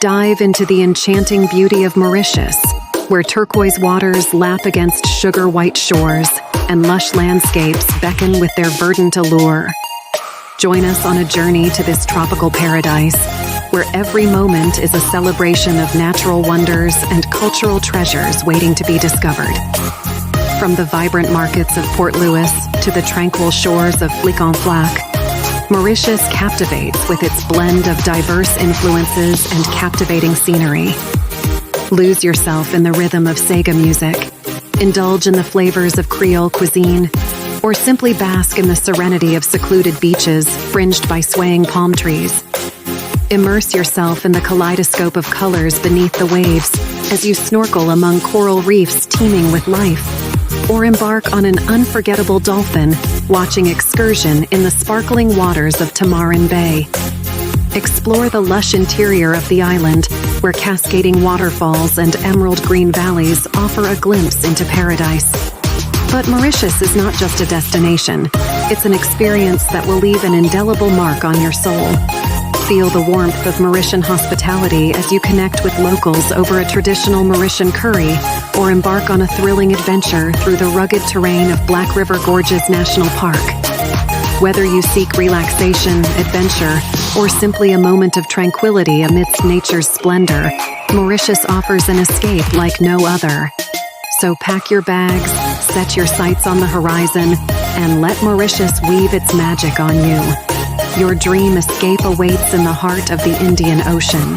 Dive into the enchanting beauty of Mauritius, where turquoise waters lap against sugar-white shores and lush landscapes beckon with their verdant allure. Join us on a journey to this tropical paradise, where every moment is a celebration of natural wonders and cultural treasures waiting to be discovered. From the vibrant markets of Port Louis to the tranquil shores of Flic-en-Flac, Mauritius captivates with its blend of diverse influences and captivating scenery. Lose yourself in the rhythm of Sega music, indulge in the flavors of Creole cuisine, or simply bask in the serenity of secluded beaches fringed by swaying palm trees. Immerse yourself in the kaleidoscope of colors beneath the waves as you snorkel among coral reefs teeming with life, or embark on an unforgettable dolphin-watching excursion in the sparkling waters of Tamarin Bay. Explore the lush interior of the island, where cascading waterfalls and emerald green valleys offer a glimpse into paradise. But Mauritius is not just a destination, it's an experience that will leave an indelible mark on your soul. Feel the warmth of Mauritian hospitality as you connect with locals over a traditional Mauritian curry, or embark on a thrilling adventure through the rugged terrain of Black River Gorges National Park. Whether you seek relaxation, adventure, or simply a moment of tranquility amidst nature's splendor, Mauritius offers an escape like no other. So pack your bags, set your sights on the horizon, and let Mauritius weave its magic on you. Your dream escape awaits in the heart of the Indian Ocean.